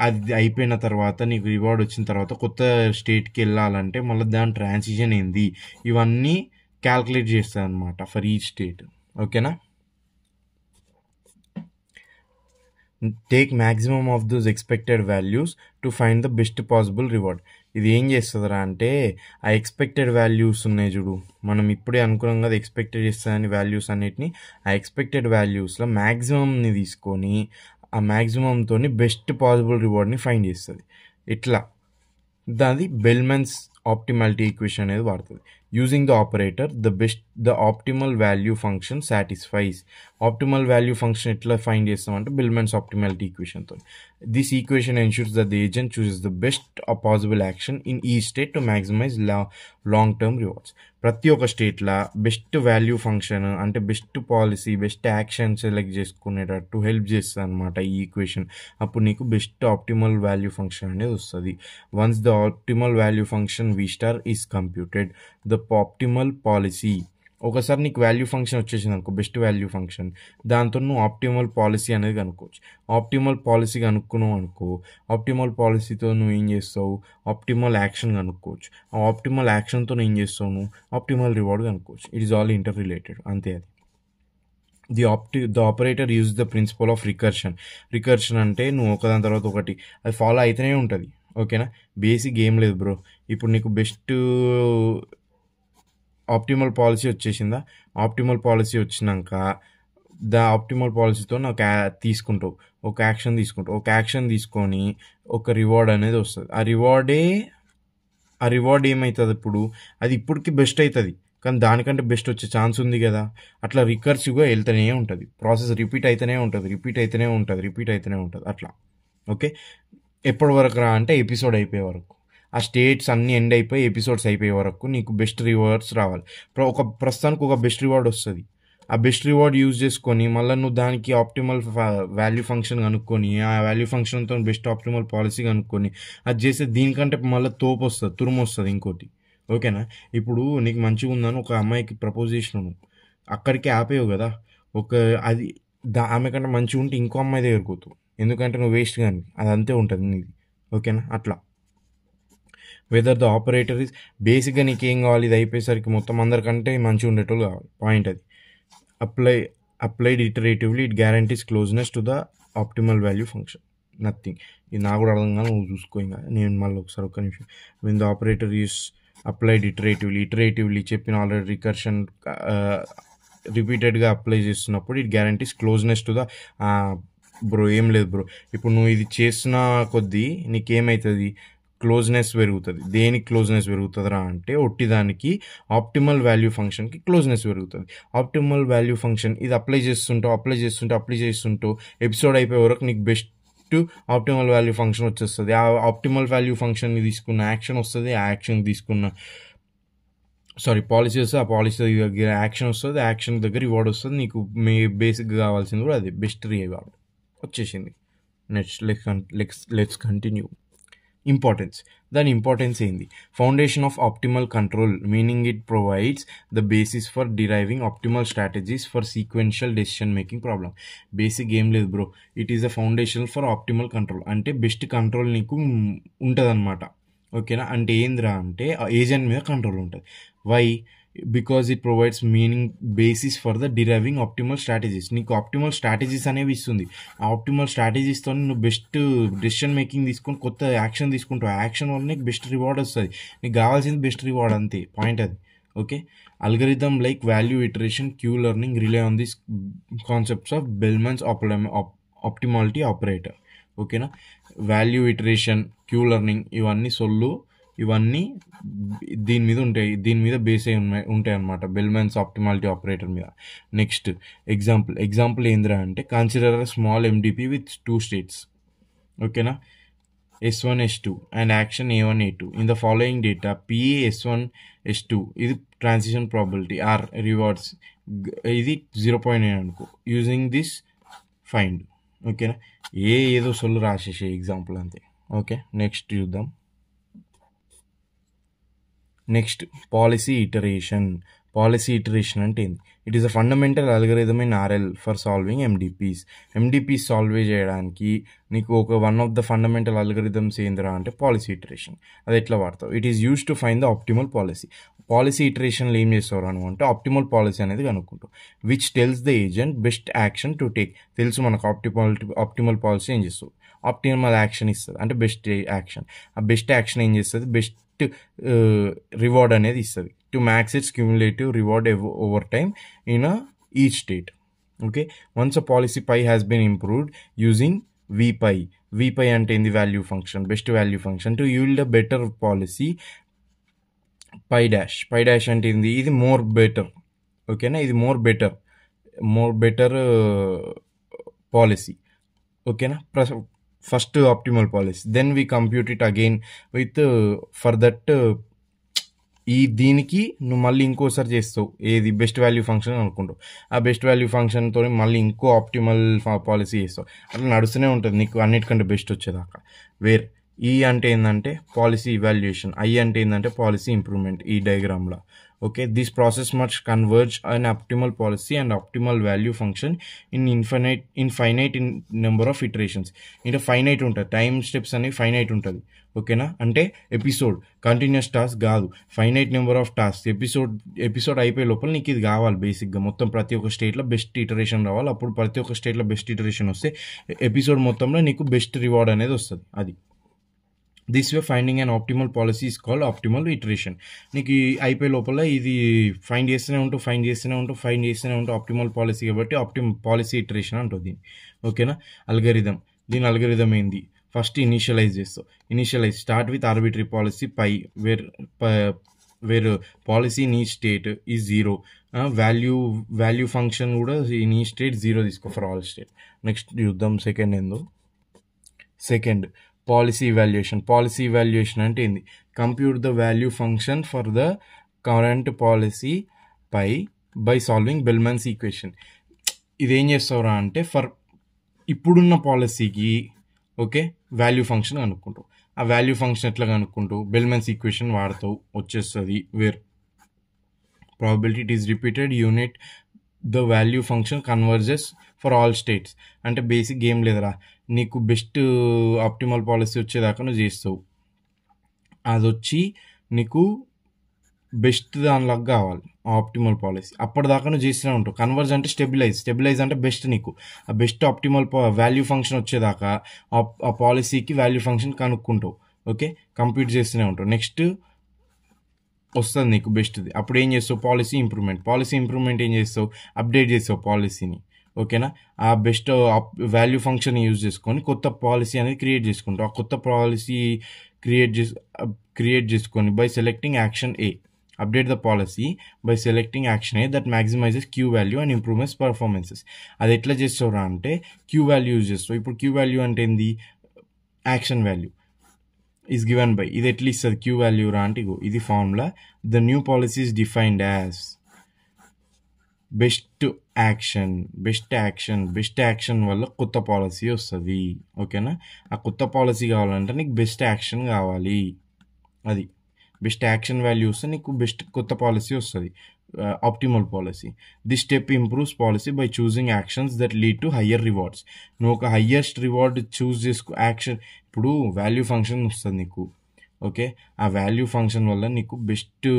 అది అయిపోయిన తర్వాత నీకు రివార్డ్ వచ్చిన తర్వాత కొత్త స్టేట్కి వెళ్ళాలంటే మళ్ళీ దాని ట్రాన్సిషన్ ఏంది, ఇవన్నీ క్యాల్కులేట్ చేస్తుంది అనమాట ఫర్ ఈ స్టేట్. ఓకేనా, take maximum of those expected values to find the best possible reward. ఇది ఏం చేస్తుందిరా అంటే ఆ ఎక్స్పెక్టెడ్ వాల్యూస్ ఉన్నాయి చూడు, మనం ఇప్పుడే అనుకున్నాం కదా ఎక్స్పెక్టెడ్ చేస్తుందని వాల్యూస్ అన్నిటిని, ఆ ఎక్స్పెక్టెడ్ వాల్యూస్లో మ్యాక్సిమంని తీసుకొని ఆ మ్యాక్సిమంతో బెస్ట్ పాసిబుల్ రివార్డ్ని ఫైండ్ చేస్తుంది. ఇట్లా దాని బెల్మన్స్ ఆప్టిమాలిటీ ఈక్వేషన్ అనేది వాడుతుంది. Using the operator the optimal value function satisfies. Optimal value function ఎట్లా ఫైండ్ చేస్తామంటే బెల్మన్స్ ఆప్టిమాలిటీ ఈక్వేషన్తో. This equation ensures that the agent chooses the best possible action in ఈ state to maximise long term rewards. ప్రతి ఒక్క స్టేట్లో బెస్ట్ వాల్యూ ఫంక్షన్ అంటే best policy, best action select చేసుకునేటట్టు హెల్ప్ చేస్తుంది అనమాట ఈ ఈక్వేషన్. అప్పుడు నీకు బెస్ట్ ఆప్టిమల్ వాల్యూ ఫంక్షన్ అనేది వస్తుంది. Once the optimal value function V star is computed, the optimal policy. ఒకసారి నీకు వాల్యూ ఫంక్షన్ వచ్చేసింది అనుకో, బెస్ట్ వాల్యూ ఫంక్షన్, దాంతో నువ్వు ఆప్టిమల్ పాలసీ అనేది కనుక్కోవచ్చు. ఆప్టిమల్ పాలసీ కనుక్కున్నావు అనుకో, ఆప్టిమల్ పాలసీతో నువ్వు ఏం చేస్తావు, ఆప్టిమల్ యాక్షన్ కనుక్కోవచ్చు. ఆ ఆప్టిమల్ యాక్షన్తో ఏం చేస్తావు నువ్వు, ఆప్టిమల్ రివార్డ్ కనుక్కోవచ్చు. It is all interrelated, అంతే అది. The operator use the principle of recursion అంటే నువ్వు ఒకదాని తర్వాత ఒకటి అది ఫాలో అయితేనే ఉంటుంది. ఓకేనా, బేసిక్ ఏం లేదు బ్రో. ఇప్పుడు నీకు బెస్ట్ ఆప్టిమల్ పాలసీ వచ్చేసిందా, ఆప్టిమల్ పాలసీ వచ్చినాక ఆప్టిమల్ పాలసీతో ఒక తీసుకుంటావు, ఒక యాక్షన్ తీసుకుంటావు, ఒక యాక్షన్ తీసుకొని ఒక రివార్డ్ అనేది వస్తుంది. ఆ రివార్డ్ ఏమవుతుంది ఇప్పుడు, అది ఇప్పటికి బెస్ట్ అవుతుంది కానీ దానికంటే బెస్ట్ వచ్చే ఛాన్స్ ఉంది కదా. అట్లా రికర్సివ్గా వెళ్తూనే ఉంటుంది, ప్రాసెస్ రిపీట్ అవుతూనే ఉంటుంది అట్లా. ఓకే, ఎప్పటి వరకు రా అంటే ఎపిసోడ్ అయిపోయే వరకు, ఆ స్టేట్స్ అన్నీ ఎండ్ అయిపోయి ఎపిసోడ్స్ అయిపోయే వరకు నీకు బెస్ట్ రివార్డ్స్ రావాలి. ప్రస్తుతానికి ఒక బెస్ట్ రివార్డ్ వస్తుంది. ఆ బెస్ట్ రివార్డ్ యూజ్ చేసుకొని మళ్ళీ నువ్వు దానికి ఆప్టిమల్ వాల్యూ ఫంక్షన్ కనుక్కొని ఆ వాల్యూ ఫంక్షన్తో బెస్ట్ ఆప్టిమల్ పాలసీ కనుక్కొని అది చేస్తే దీనికంటే మళ్ళీ తురుము వస్తుంది ఇంకోటి. ఓకేనా, ఇప్పుడు నీకు మంచిగా ఉందని ఒక అమ్మాయికి ప్రపోజ్ చేసినావు, అక్కడికి ఆపేవు కదా. అది ఆమె కంటే మంచిగా ఉంటే ఇంకో అమ్మాయి దగ్గరికి పోతావు, ఎందుకంటే నువ్వు వేస్ట్ కానీ అది అంతే ఉంటుంది నీది. ఓకేనా, అట్లా. వెదర్ ద ఆపరేటర్ ఇస్ బేసిక్గా నీకేం కావాలి, ఇది అయిపోయేసరికి మొత్తం అందరికంటే మంచిగా ఉండేటోళ్ళు కావాలి, పాయింట్ అది. Applied iteratively it guarantees closeness to the optimal value function, nothing. ఇది నాకు కూడా అర్థం కాదు, నువ్వు చూసుకో. ఇంకా నేను మళ్ళీ ఒకసారి ఒక్క నిమిషం. When the operator is applied iteratively చెప్పిన ఆల్రెడీ రికర్షన్ రిపీటెడ్గా అప్లై చేస్తున్నప్పుడు it guarantees closeness to the bro. ఏం లేదు బ్రో, ఇప్పుడు నువ్వు ఇది చేస్తున్న కొద్దీ నీకేమవుతుంది, క్లోజ్నెస్ పెరుగుతుంది. దేనికి క్లోజ్నెస్ పెరుగుతుందిరా అంటే ఒట్టిదానికి ఆప్టిమల్ వాల్యూ ఫంక్షన్కి క్లోజ్నెస్ పెరుగుతుంది. ఆప్టిమల్ వాల్యూ ఫంక్షన్ ఇది అప్లై చేస్తుంటూ ఎపిసోడ్ అయిపోయే వరకు నీకు బెస్ట్ ఆప్టిమల్ వాల్యూ ఫంక్షన్ వచ్చేస్తుంది. ఆ ఆప్టిమల్ వాల్యూ ఫంక్షన్ని తీసుకున్న యాక్షన్ వస్తుంది, ఆ యాక్షన్ తీసుకున్న పాలసీ వస్తుంది, ఆ పాలసీ దగ్గర యాక్షన్ వస్తుంది, యాక్షన్ దగ్గర రివార్డ్ వస్తుంది. నీకు బేసిక్గా కావాల్సింది కూడా అదే, బెస్ట్ రివార్డ్ వచ్చేసింది. Let's continue. దాని ఇంపార్టెన్స్ ఏంది, foundation of optimal control, meaning it provides the basis for deriving optimal strategies for sequential decision making problem. Basic ఏం లేదు bro, it is the foundation for optimal control అంటే బెస్ట్ కంట్రోల్ నీకు ఉంటుంది అనమాట. ఓకేనా, అంటే ఏందిరా అంటే ఏజెంట్ మీద కంట్రోల్ ఉంటుంది. Why, because it provides meaning basis for the deriving optimal strategies. నీకు ఆప్టిమల్ స్ట్రాటజీస్ అనేవి ఇస్తుంది. ఆ ఆప్టిమల్ స్ట్రాటజీస్తో నువ్వు బెస్ట్ డెసిషన్ మేకింగ్ తీసుకొని కొత్త యాక్షన్ తీసుకుంటావు. ఆ యాక్షన్ వల్ల నీకు బెస్ట్ రివార్డ్ వస్తుంది. నీకు కావాల్సింది బెస్ట్ రివార్డ్, అంతే, పాయింట్ అది. Okay, algorithm like value iteration, Q learning rely on this concepts of Bellman's optimality operator. ఓకేనా, వాల్యూ ఇటరేషన్, క్యూ లెర్నింగ్ ఇవన్నీ దీని మీద బేస్ అయి ఉంటాయి అన్నమాట, బెల్మన్స్ ఆప్టిమాలిటీ ఆపరేటర్ మీద. నెక్స్ట్ ఎగ్జాంపుల్ ఏందిరా అంటే consider a small MDP with 2 states. ఓకేనా, S1 S2 and action A1 A2 in the following data PA S1 S2 ఇది ట్రాన్సిషన్ ప్రాబిలిటీ ఆర్ రివార్డ్స్, ఇది 0.9 అనుకో. Using this find. ఓకేనా, ఏదో సొల్లు రాసేసే ఎగ్జాంపుల్ అంతే. ఓకే, నెక్స్ట్ చూద్దాం. నెక్స్ట్ పాలసీ ఇటరేషన్ అంటే ఏంది, it is a fundamental algorithm in RL for solving MDPs solve చేయడానికి నీకు one of the fundamental algorithms ఏందిరా అంటే పాలసీ ఇటరేషన్. అది ఎట్లా వాడతావు, it is use to find the optimal policy ఇటరేషన్లో ఏం చేస్తారు అని అంటే ఆప్టిమల్ పాలసీ అనేది కనుక్కుంటాం, which tells the agent best action to take. తెలుసు మనకు ఆప్టిమల్ పాలసీ ఏం చేస్తుంది, ఆప్టిమల్ యాక్షన్ ఇస్తుంది అంటే బెస్ట్ యాక్షన్. ఆ బెస్ట్ యాక్షన్ ఏం చేస్తుంది, బెస్ట్ రివార్డ్ అనేది ఇస్తుంది to max its cumulative reward over time in each state. Okay, once a policy pi has been improved using V pi. V pi అంటే ఏంది, value function, best value function to yield a better policy pi dash. Pi dash అంటే ఏంది, ఇది మోర్ బెటర్. ఓకేనా, ఇది మోర్ బెటర్ పాలసీ. ఓకేనా, first optimal policy. Then we compute it again with for that దీనికి నువ్వు మళ్ళీ ఇంకోసారి చేస్తావు, ఏది బెస్ట్ వాల్యూ ఫంక్షన్ అనుకుంటావు. ఆ బెస్ట్ వాల్యూ ఫంక్షన్తో మళ్ళీ ఇంకో ఆప్టిమల్ పాలసీ చేస్తావు. అట్లా నడుస్తూనే ఉంటుంది నీకు అన్నిటికంటే బెస్ట్ వచ్చేదాకా. వేర్ ఈ అంటే ఏంటంటే పాలసీ ఇవాల్యుయేషన్, ఐ అంటే ఏంటంటే పాలసీ ఇంప్రూవ్మెంట్ ఈ డయాగ్రామ్లో. Okay, this process must converge an optimal policy and optimal value function in finite number of iterations. ఇంకా ఫైనైట్ ఉంటుంది, టైం స్టెప్స్ అనేవి ఫైనైట్ ఉంటుంది. ఓకేనా, అంటే ఎపిసోడ్ కంటిన్యూస్ టాస్క్ కాదు, finite number of task. Episode అయిపోయే లోపల నీకు ఇది కావాలి బేసిక్గా. మొత్తం ప్రతి ఒక్క స్టేట్లో బెస్ట్ ఇటరేషన్ రావాలి. అప్పుడు ప్రతి ఒక్క స్టేట్లో బెస్ట్ ఇటరేషన్ వస్తే ఎపిసోడ్ మొత్తంలో నీకు బెస్ట్ రివార్డ్ అనేది వస్తుంది. అది this way finding and optimal policy is called optimal iteration. నీకు అయిపోయే లోపల ఇది ఫైండ్ చేస్తూనే ఉంటావు ఆప్టిమల్ పాలసీ కాబట్టి పాలసీ ఇటరేషన్ అంటుంది దీన్ని. ఓకేనా, అల్గరిథం. దీని అల్గరిథం ఏంది, ఫస్ట్ ఇనిషియలైజ్ చేస్తావు. Start with arbitrary policy pi where policy in ఈ స్టేట్ ఈజ్ 0. వాల్యూ ఫంక్షన్ కూడా ఇన్ ఈ స్టేట్ 0 తీసుకో ఫర్ ఆల్ స్టేట్. నెక్స్ట్ చూద్దాం సెకండ్ ఏందో. సెకండ్ పాలసీ ఇవాల్యుయేషన్ అంటే ఏంది, compute the value function for the current policy by solving Bellman's equation. ఇదేం చేస్తావురా అంటే ఫర్ ఇప్పుడున్న పాలసీకి ఓకే వాల్యూ ఫంక్షన్ కనుక్కుంటావు. ఆ వాల్యూ ఫంక్షన్ ఎట్లా కనుక్కుంటావు, బెల్మన్స్ ఈక్వేషన్ వాడతావు, వచ్చేస్తుంది. Where probability it is repeated until the value function converges for all states. అంటే బేసిక్ ఏం లేదురా, నీకు బెస్ట్ ఆప్టిమల్ పాలసీ వచ్చేదాకా నువ్వు చేస్తావు. అది వచ్చి నీకు బెస్ట్ దానిలాగా కావాలి ఆప్టిమల్ పాలసీ. అప్పటిదాకా నువ్వు చేస్తూనే ఉంటావు. కన్వర్జ్ అంటే స్టెబిలైజ్ అంటే బెస్ట్. నీకు ఆ బెస్ట్ ఆప్టిమల్ వాల్యూ ఫంక్షన్ వచ్చేదాకా ఆ పాలసీకి వాల్యూ ఫంక్షన్ కనుక్కుంటావు. ఓకే, కంప్యూట్ చేస్తూనే ఉంటావు. నెక్స్ట్ వస్తుంది నీకు బెస్ట్ది. అప్పుడు ఏం చేస్తావు, పాలసీ ఇంప్రూవ్మెంట్ ఏం చేస్తావు, అప్డేట్ చేస్తావు పాలసీని. ఓకేనా, ఆ బెస్ట్ వాల్యూ ఫంక్షన్ యూజ్ చేసుకొని కొత్త పాలసీ అనేది క్రియేట్ చేసుకుంటావు. ఆ కొత్త పాలసీ క్రియేట్ చేసుకొని by selecting action A. Update the policy by selecting action A that maximises Q value and improvements performances. అది ఎట్లా చేస్తావురా అంటే క్యూ వాల్యూ యూజ్ చేస్తావు. ఇప్పుడు క్యూ వాల్యూ అంటే ఏంది, action value is given by. ఇది ఎట్లా ఇస్తుంది క్యూ వాల్యూ రా అంటే ఇది formula. The new policy is defined as best action వల్ల కొత్త పాలసీ వస్తుంది. ఓకేనా, ఆ కొత్త పాలసీ కావాలంటే నీకు బెస్ట్ యాక్షన్ కావాలి. అది బెస్ట్ యాక్షన్ వాల్యూ వస్తే నీకు బెస్ట్ కొత్త పాలసీ వస్తుంది, optimal policy. This step improves policy by choosing actions that lead to higher rewards. నువ్వు ఒక హయ్యెస్ట్ రివార్డ్ చూస్ చేసుకో. యాక్షన్ ఇప్పుడు వాల్యూ ఫంక్షన్ వస్తుంది నీకు. ఓకే, ఆ వాల్యూ ఫంక్షన్ వల్ల నీకు బెస్ట్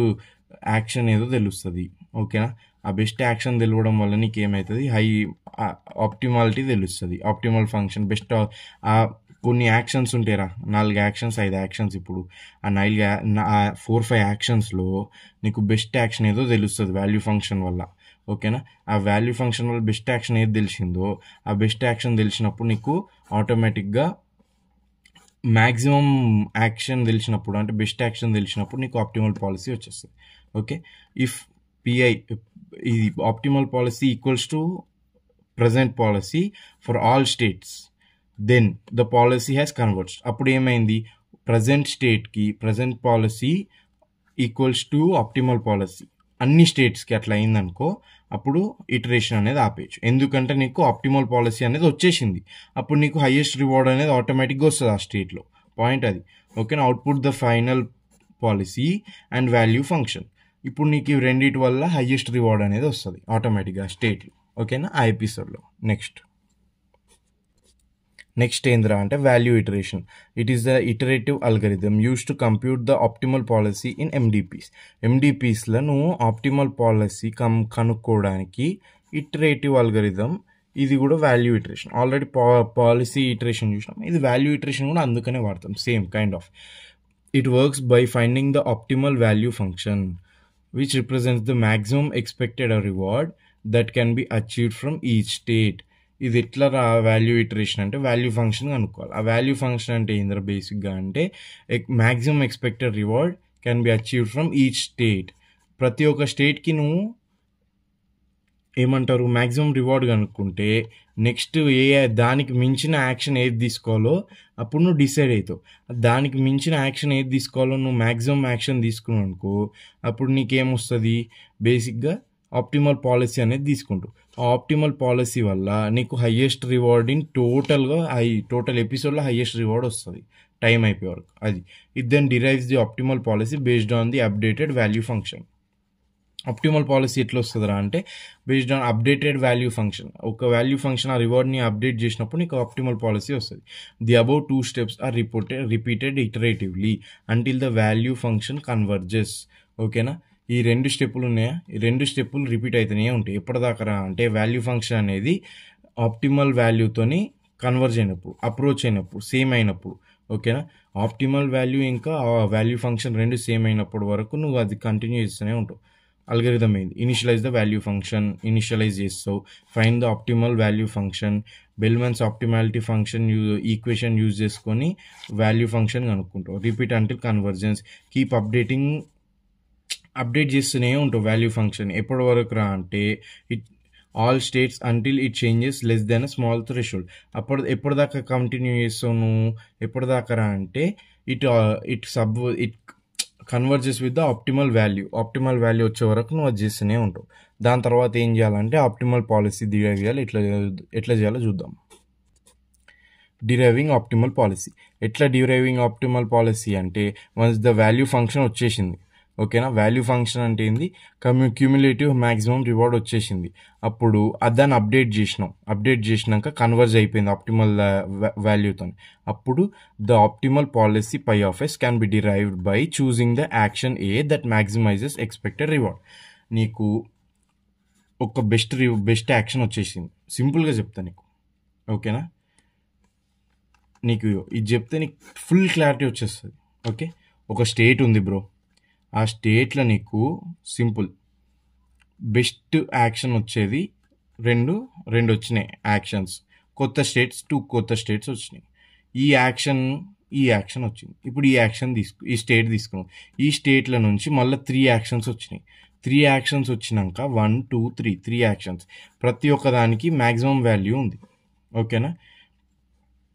యాక్షన్ ఏదో తెలుస్తుంది. ఓకేనా, ఆ బెస్ట్ యాక్షన్ తెలియడం వల్ల నీకు ఏమవుతుంది, ఆప్టిమాలిటీ తెలుస్తుంది. Optimal function best. కొన్ని యాక్షన్స్ ఉంటాయిరా, 4 యాక్షన్స్ 5 యాక్షన్స్. ఇప్పుడు ఆ 4-5 యాక్షన్స్లో నీకు బెస్ట్ యాక్షన్ ఏదో తెలుస్తుంది వాల్యూ ఫంక్షన్ వల్ల. ఓకేనా, ఆ వాల్యూ ఫంక్షన్ వల్ల బెస్ట్ యాక్షన్ ఏది తెలిసిందో ఆ బెస్ట్ యాక్షన్ తెలిసినప్పుడు నీకు ఆటోమేటిక్గా మ్యాక్సిమం యాక్షన్ తెలిసినప్పుడు అంటే బెస్ట్ యాక్షన్ తెలిసినప్పుడు నీకు ఆప్టిమల్ పాలసీ వచ్చేస్తుంది. ఓకే, ఇఫ్ పిఐ ఇది optimal policy equals to present policy for all states, then the policy has converts. అప్పుడు ఏమైంది, present policy equals to optimal policy అన్ని స్టేట్స్కి అట్లా అయిందనుకో, అప్పుడు ఇటరేషన్ అనేది ఆపేయచ్చు. ఎందుకంటే నీకు ఆప్టిమల్ పాలసీ అనేది వచ్చేసింది. అప్పుడు నీకు హైయెస్ట్ రివార్డ్ అనేది ఆటోమేటిక్గా వస్తుంది ఆ స్టేట్లో. పాయింట్ అది. ఓకేనా, output the final policy and value function. ఇప్పుడు నీకు రెండింటి వల్ల హైయెస్ట్ రివార్డ్ అనేది వస్తుంది ఆటోమేటిక్గా స్టేట్లో. ఓకేనా, ఆ ఎపిసోడ్లో. నెక్స్ట్ నెక్స్ట్ ఏంద్రా అంటే value iteration. It is the iterative algorithm use to compute the optimal policy in MDPs. ఎండిపిస్లో నువ్వు ఆప్టిమల్ పాలసీ కనుక్కోవడానికి ఇటరేటివ్ అల్గరిథమ్, ఇది కూడా value iteration. Already policy iteration చూసినాం, ఇది వాల్యూ ఇటరేషన్ కూడా అందుకనే వాడతాం, same kind of. It works by finding the optimal value function, which represents the maximum expected reward that can be achieved from each state. ఇది ఎట్లా వాల్యూ ఇటరేషన్ అంటే వాల్యూ ఫంక్షన్ అనుకోవాలి. ఆ వాల్యూ ఫంక్షన్ అంటే ఏంద్ర బేసిక్గా అంటే maximum expected reward can be achieved from each state. ప్రతి ఒక్క స్టేట్కి నువ్వు ఏమంటారు మ్యాక్సిమం రివార్డ్ కనుక్కుంటే నెక్స్ట్ దానికి మించిన యాక్షన్ ఏది తీసుకోవాలో అప్పుడు నువ్వు డిసైడ్ అవుతావు. దానికి మించిన యాక్షన్ ఏది తీసుకోవాలో నువ్వు మ్యాక్సిమం యాక్షన్ తీసుకున్నావు అనుకో, అప్పుడు నీకేమొస్తుంది బేసిక్గా ఆప్టిమల్ పాలసీ అనేది తీసుకుంటావు. ఆ ఆప్టిమల్ పాలసీ వల్ల నీకు హయ్యెస్ట్ రివార్డ్ ఇన్ టోటల్ ఎపిసోడ్లో హయ్యెస్ట్ రివార్డ్ వస్తుంది టైం అయిపోయే వరకు. అది it then derives the optimal policy based on the updated value function. Optimal policy ఎట్లా వస్తుందా అంటే based on updated value function. ఒక వాల్యూ ఫంక్షన్ ఆ రివార్డ్ని అప్డేట్ చేసినప్పుడు నీకు ఆప్టిమల్ పాలసీ వస్తుంది. The above 2 steps are repeated iteratively until the value function converges. ఓకేనా, ఈ 2 స్టెప్పులు ఉన్నాయా, ఈ 2 స్టెప్పులు రిపీట్ అవుతూనే ఉంటాయి. ఎప్పటిదాకా అంటే వాల్యూ ఫంక్షన్ అనేది ఆప్టిమల్ వాల్యూతోని కన్వర్జ్ అయినప్పుడు, అప్రోచ్ అయినప్పుడు, సేమ్ అయినప్పుడు. ఓకేనా, ఆప్టిమల్ వాల్యూ ఇంకా వాల్యూ ఫంక్షన్ 2 సేమ్ అయినప్పుడు వరకు నువ్వు అది కంటిన్యూ చేస్తూనే ఉంటావు. అల్గరిథం ఏంది, initialise the value function, initialise చేస్తావు. Find the optimal value function, Bellman's optimality function equation use చేసుకొని వాల్యూ ఫంక్షన్ కనుక్కుంటావు. Repeat until convergence, keep update చేస్తూనే ఉంటావు వాల్యూ ఫంక్షన్. ఎప్పటి వరకు రా అంటే all states until it changes less than a small threshold. ఎప్పటిదాకా కంటిన్యూ చేస్తావు నువ్వు, ఎప్పటిదాకా రా అంటే it converges with the optimal value వచ్చే వరకు నువ్వు అది చేస్తూనే ఉంటావు. దాని తర్వాత ఏం చేయాలంటే ఆప్టిమల్ పాలసీ డిరైవ్ చేయాలి. ఎట్లా చేయాలో చూద్దాం. Deriving optimal policy. ఎట్లా డిరైవింగ్ ఆప్టిమల్ పాలసీ అంటే వన్స్ ద వాల్యూ ఫంక్షన్ వచ్చేసింది. ఓకేనా, వాల్యూ ఫంక్షన్ అంటే ఏంది, క్యూములేటివ్ మ్యాక్సిమం రివార్డ్ వచ్చేసింది. అప్పుడు దాన్ని అప్డేట్ చేసినాక కన్వర్జ్ అయిపోయింది ఆప్టిమల్ వాల్యూతో. అప్పుడు the optimal policy pi of s can be derived by choosing the action A that maximises expected reward. నీకు ఒక బెస్ట్ యాక్షన్ వచ్చేసింది. సింపుల్గా చెప్తా నీకు, ఓకేనా, నీకు ఇది చెప్తే నీకు ఫుల్ క్లారిటీ వచ్చేస్తుంది. ఓకే, ఒక స్టేట్ ఉంది బ్రో, ఆ స్టేట్లో నీకు సింపుల్ బెస్ట్ యాక్షన్ వచ్చేది రెండు వచ్చినాయి యాక్షన్స్. టూ కొత్త స్టేట్స్ వచ్చినాయి. ఈ యాక్షన్ వచ్చింది. ఇప్పుడు ఈ స్టేట్ తీసుకున్నాం. ఈ స్టేట్ల నుంచి మళ్ళీ 3 యాక్షన్స్ వచ్చినాయి. 3 యాక్షన్స్ వచ్చినాక 1, 2, 3 యాక్షన్స్. ప్రతి ఒక్క దానికి మ్యాక్సిమం వాల్యూ ఉంది. ఓకేనా,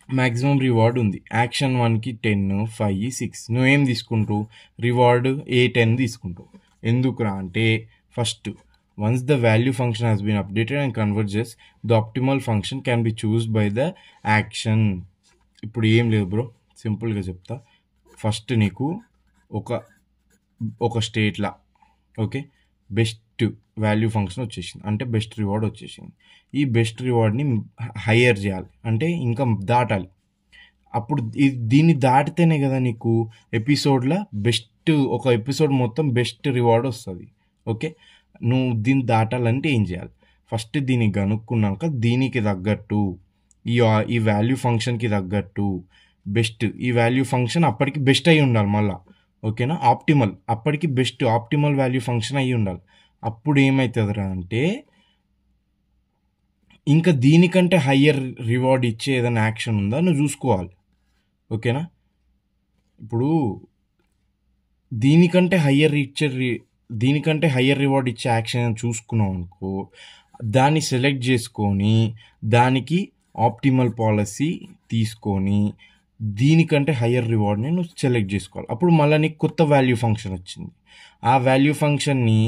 మ్యాక్సిమం రివార్డ్ ఉంది. యాక్షన్ 1కి 10, 5, 6. నువ్వేం తీసుకుంటావు, రివార్డ్ A10 తీసుకుంటావు. ఎందుకురా అంటే first once the value function has been updated and converges the optimal function can be chosed by the action. ఇప్పుడు ఏం లేదు బ్రో, సింపుల్గా చెప్తా. ఫస్ట్ నీకు ఒక స్టేట్లా ఓకే బెస్ట్ వాల్యూ ఫంక్షన్ వచ్చేసింది, అంటే బెస్ట్ రివార్డ్ వచ్చేసింది. ఈ బెస్ట్ రివార్డ్ని హయ్యర్ చేయాలి, అంటే ఇంకా దాటాలి. అప్పుడు దీన్ని దాటితేనే కదా నీకు ఎపిసోడ్లో ఒక ఎపిసోడ్ మొత్తం బెస్ట్ రివార్డ్ వస్తుంది. ఓకే, నువ్వు దీన్ని దాటాలంటే ఏం చేయాలి, ఫస్ట్ దీన్ని కనుక్కున్నాక దీనికి తగ్గట్టు ఈ వాల్యూ ఫంక్షన్కి తగ్గట్టు ఈ వాల్యూ ఫంక్షన్ అప్పటికి బెస్ట్ అయి ఉండాలి మళ్ళీ. ఓకేనా, అప్పటికి ఆప్టిమల్ వాల్యూ ఫంక్షన్ అయ్యి ఉండాలి. అప్పుడు ఏమవుతుందిరా అంటే ఇంకా దీనికంటే హయ్యర్ రివార్డ్ ఇచ్చే ఏదైనా యాక్షన్ ఉందా నువ్వు చూసుకోవాలి. ఓకేనా, ఇప్పుడు దీనికంటే హయ్యర్ రివార్డ్ ఇచ్చే యాక్షన్ చూసుకున్నావు అనుకో, దాన్ని సెలెక్ట్ చేసుకొని దానికి ఆప్టిమల్ పాలసీ తీసుకొని దీనికంటే హయ్యర్ రివార్డ్ని నువ్వు సెలెక్ట్ చేసుకోవాలి. అప్పుడు మళ్ళీ నీకు కొత్త వాల్యూ ఫంక్షన్ వచ్చింది. ఆ వాల్యూ ఫంక్షన్ని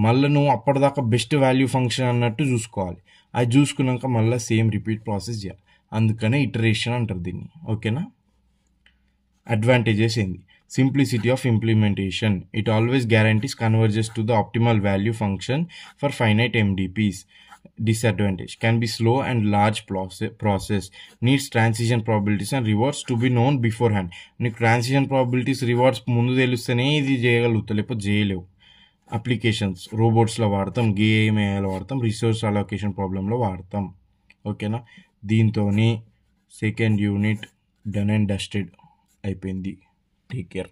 మళ్ళీ నువ్వు అప్పటిదాకా బెస్ట్ వాల్యూ ఫంక్షన్ అన్నట్టు చూసుకోవాలి. అది చూసుకున్నాక మళ్ళీ సేమ్ రిపీట్ ప్రాసెస్ చేయాలి. అందుకనే ఇటరేషన్ అంటారు దీన్ని. ఓకేనా, అడ్వాంటేజెస్ ఏంది, simplicity of implementation. It always guarantees converges to the optimal value function for finite MDPs. disadvantage, can be slow and large process, needs transition probabilities and rewards to be known beforehand. నీకు ట్రాన్సిషన్ ప్రాబిలిటీస్ రివార్డ్స్ ముందు తెలుస్తేనే ఇది చేయగలుగుతావు, లేకపోతే చేయలేవు. అప్లికేషన్స్ రోబోట్స్లో వాడతాం, గేమ్ఏలో వాడతాం, రిసోర్స్ అలొకేషన్ ప్రాబ్లంలో వాడతాం. ఓకేనా, దీంతో second unit done and dusted అయిపోయింది. Take care.